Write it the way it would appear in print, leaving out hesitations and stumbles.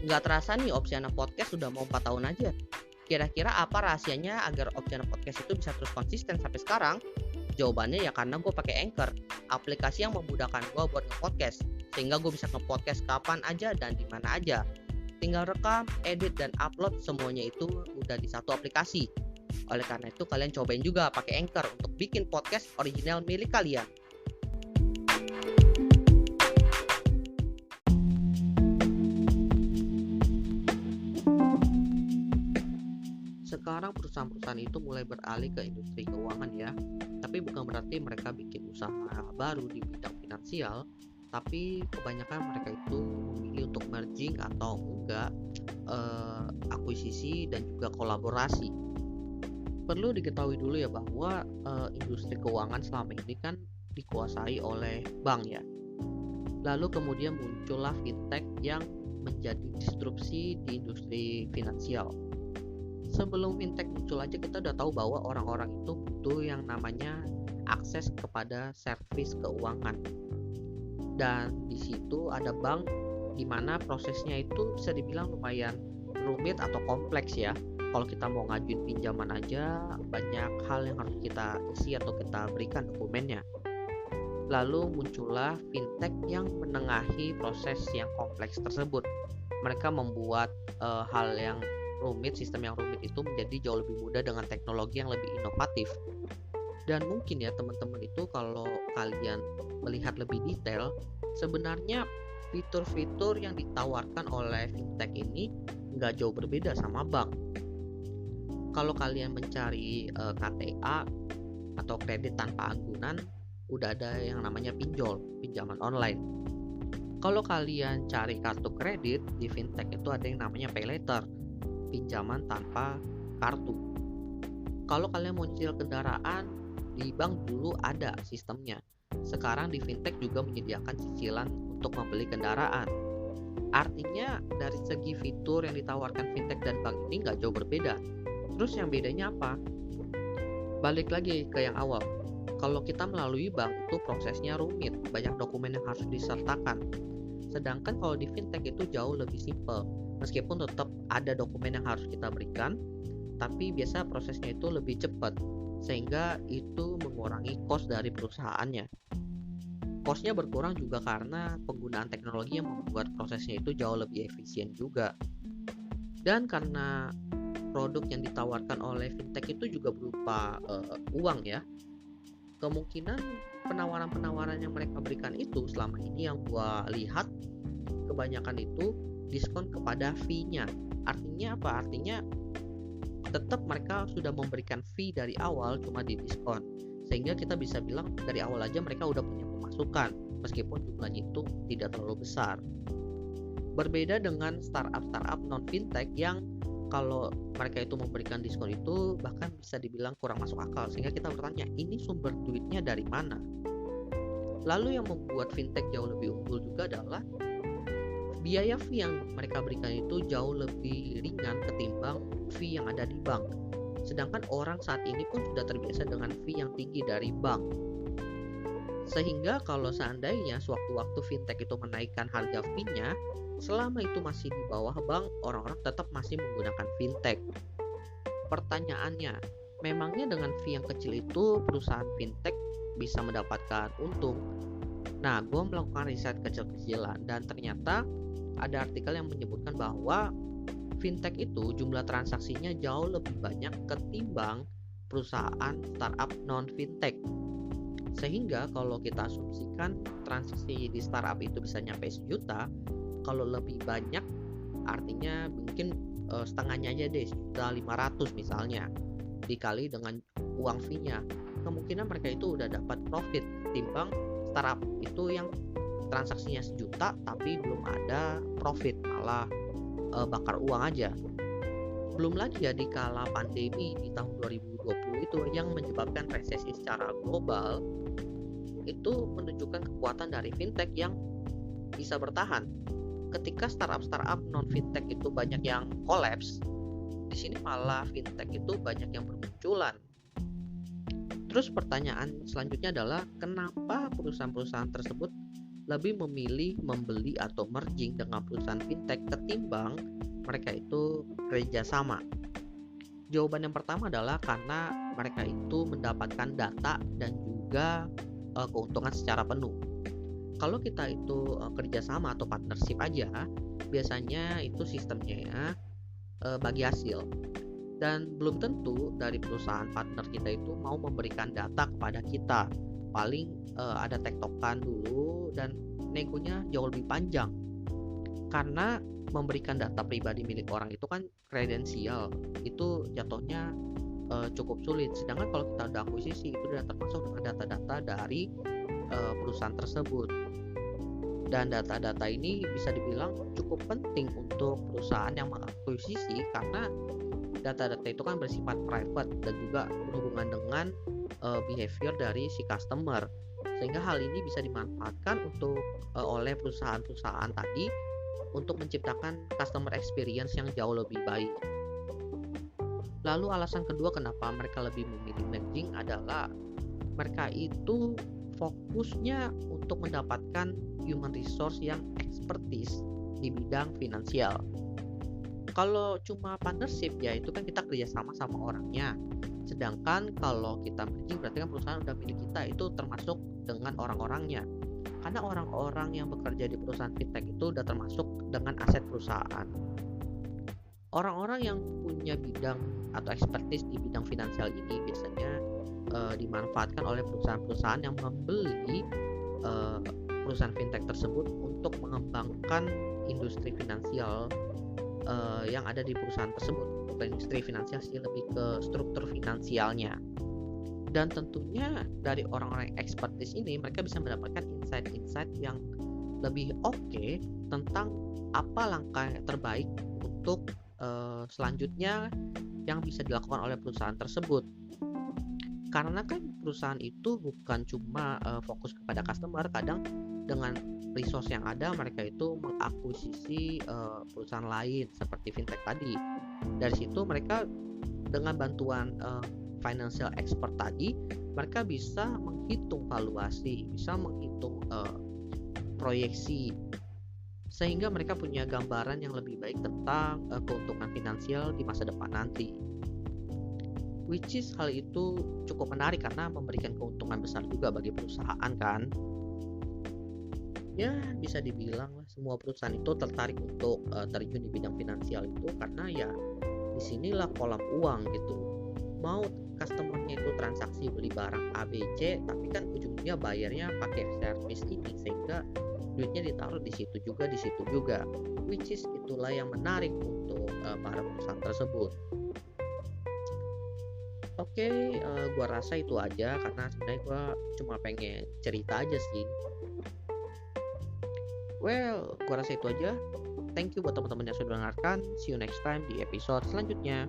Nggak terasa nih Opsiana Podcast sudah mau 4 tahun aja. Kira-kira apa rahasianya agar Opsiana Podcast itu bisa terus konsisten sampai sekarang? Jawabannya ya karena gue pakai Anchor, aplikasi yang memudahkan gue buat nge-podcast, sehingga gue bisa nge-podcast kapan aja dan di mana aja. Tinggal rekam, edit, dan upload semuanya itu udah di satu aplikasi. Oleh karena itu kalian cobain juga pakai Anchor untuk bikin podcast original milik kalian. Sekarang perusahaan-perusahaan itu mulai beralih ke industri keuangan ya. Tapi bukan berarti mereka bikin usaha baru di bidang finansial, tapi kebanyakan mereka itu memilih untuk merging atau enggak akuisisi dan juga kolaborasi. Perlu diketahui dulu ya bahwa industri keuangan selama ini kan dikuasai oleh bank ya. Lalu kemudian muncullah fintech yang menjadi disrupsi di industri finansial. Sebelum fintech muncul aja kita udah tahu bahwa orang-orang itu butuh yang namanya akses kepada servis keuangan. Dan di situ ada bank di mana prosesnya itu bisa dibilang lumayan rumit atau kompleks ya. Kalau kita mau ngajuin pinjaman aja banyak hal yang harus kita isi atau kita berikan dokumennya. Lalu muncullah fintech yang menengahi proses yang kompleks tersebut. Mereka membuat hal yang rumit, sistem yang rumit itu menjadi jauh lebih mudah dengan teknologi yang lebih inovatif. Dan mungkin ya teman-teman itu kalau kalian melihat lebih detail, sebenarnya fitur-fitur yang ditawarkan oleh fintech ini nggak jauh berbeda sama bank. Kalau kalian mencari KTA atau kredit tanpa anggunan, udah ada yang namanya pinjol, pinjaman online. Kalau kalian cari kartu kredit di fintech itu ada yang namanya pay later, pinjaman tanpa kartu. Kalau kalian mau nyicil kendaraan, di bank dulu ada sistemnya. Sekarang di fintech juga menyediakan cicilan untuk membeli kendaraan. Artinya dari segi fitur yang ditawarkan fintech dan bank ini nggak jauh berbeda. Terus yang bedanya apa? Balik lagi ke yang awal. Kalau kita melalui bank itu prosesnya rumit, banyak dokumen yang harus disertakan. Sedangkan kalau di fintech itu jauh lebih simpel. Meskipun tetap ada dokumen yang harus kita berikan, tapi biasa prosesnya itu lebih cepat, sehingga itu mengurangi cost dari perusahaannya. Costnya berkurang juga karena penggunaan teknologi yang membuat prosesnya itu jauh lebih efisien juga. Dan karena produk yang ditawarkan oleh fintech itu juga berupa uang ya, kemungkinan penawaran-penawaran yang mereka berikan itu selama ini yang gua lihat kebanyakan itu diskon kepada fee-nya. Artinya apa? Artinya tetap mereka sudah memberikan fee dari awal cuma di diskon. Sehingga kita bisa bilang dari awal aja mereka udah punya pemasukan meskipun jumlahnya itu tidak terlalu besar. Berbeda dengan startup non fintech yang kalau mereka itu memberikan diskon itu bahkan bisa dibilang kurang masuk akal, sehingga kita bertanya ini sumber duitnya dari mana. Lalu yang membuat fintech jauh lebih unggul juga adalah biaya fee yang mereka berikan itu jauh lebih ringan ketimbang fee yang ada di bank. Sedangkan orang saat ini pun sudah terbiasa dengan fee yang tinggi dari bank. Sehingga kalau seandainya sewaktu-waktu fintech itu menaikkan harga fee-nya, selama itu masih di bawah bank, orang-orang tetap masih menggunakan fintech. Pertanyaannya, memangnya dengan fee yang kecil itu perusahaan fintech bisa mendapatkan untung? Nah, gue melakukan riset kecil-kecilan dan ternyata ada artikel yang menyebutkan bahwa fintech itu jumlah transaksinya jauh lebih banyak ketimbang perusahaan startup non fintech. Sehingga kalau kita asumsikan transaksi di startup itu bisa nyampe 1 juta, kalau lebih banyak artinya mungkin setengahnya aja deh, 1.500.000 misalnya, dikali dengan uang fee-nya, kemungkinan mereka itu udah dapat profit ketimbang startup itu yang transaksinya 1 juta tapi belum ada profit, malah bakar uang aja. Belum lagi ya di kala pandemi di tahun 2020 itu yang menyebabkan resesi secara global, itu menunjukkan kekuatan dari fintech yang bisa bertahan. Ketika startup non fintech itu banyak yang kolaps, di sini malah fintech itu banyak yang bermunculan. Terus pertanyaan selanjutnya adalah kenapa perusahaan-perusahaan tersebut lebih memilih membeli atau merging dengan perusahaan fintech ketimbang mereka itu kerjasama? Jawaban yang pertama adalah karena mereka itu mendapatkan data dan juga keuntungan secara penuh. Kalau kita itu kerjasama atau partnership aja, biasanya itu sistemnya ya bagi hasil. Dan belum tentu dari perusahaan partner kita itu mau memberikan data kepada kita. Paling ada tektokan dulu dan negonya jauh lebih panjang. Karena memberikan data pribadi milik orang itu kan kredensial, itu jatuhnya cukup sulit. Sedangkan kalau kita ada akuisisi, itu sudah termasuk dengan data-data dari perusahaan tersebut. Dan data-data ini bisa dibilang cukup penting untuk perusahaan yang mengakuisisi, karena data-data itu kan bersifat private dan juga berhubungan dengan behavior dari si customer, sehingga hal ini bisa dimanfaatkan oleh perusahaan-perusahaan tadi untuk menciptakan customer experience yang jauh lebih baik. Lalu alasan kedua kenapa mereka lebih memilih merging adalah mereka itu fokusnya untuk mendapatkan human resource yang expertise di bidang finansial. Kalau cuma partnership ya itu kan kita kerjasama sama orangnya. Sedangkan kalau kita merging berarti kan perusahaan udah milik kita, itu termasuk dengan orang-orangnya. Karena orang-orang yang bekerja di perusahaan fintech itu udah termasuk dengan aset perusahaan. Orang-orang yang punya bidang atau expertise di bidang finansial ini biasanya dimanfaatkan oleh perusahaan-perusahaan yang membeli perusahaan fintech tersebut untuk mengembangkan industri finansial yang ada di perusahaan tersebut. Bukan industri finansial sih, lebih ke struktur finansialnya. Dan tentunya dari orang-orang expertise ini mereka bisa mendapatkan insight-insight yang lebih oke tentang apa langkah terbaik untuk selanjutnya yang bisa dilakukan oleh perusahaan tersebut. Karena kan perusahaan itu bukan cuma fokus kepada customer, kadang dengan resource yang ada mereka itu mengakuisisi perusahaan lain seperti fintech tadi. Dari situ mereka dengan bantuan financial expert tadi, mereka bisa menghitung valuasi, bisa menghitung proyeksi, sehingga mereka punya gambaran yang lebih baik tentang keuntungan finansial di masa depan nanti. Which is hal itu cukup menarik karena memberikan keuntungan besar juga bagi perusahaan kan. Ya bisa dibilang lah semua perusahaan itu tertarik untuk terjun di bidang finansial itu karena ya disinilah kolam uang gitu. Mau customernya itu transaksi beli barang A, B, C, tapi kan ujungnya bayarnya pakai service ini, sehingga duitnya ditaruh di situ juga, which is itulah yang menarik untuk para perusahaan tersebut. Oke, gua rasa itu aja karena sebenarnya gua cuma pengen cerita aja sih. Well, gua rasa itu aja. Thank you buat teman-teman yang sudah mendengarkan. See you next time di episode selanjutnya.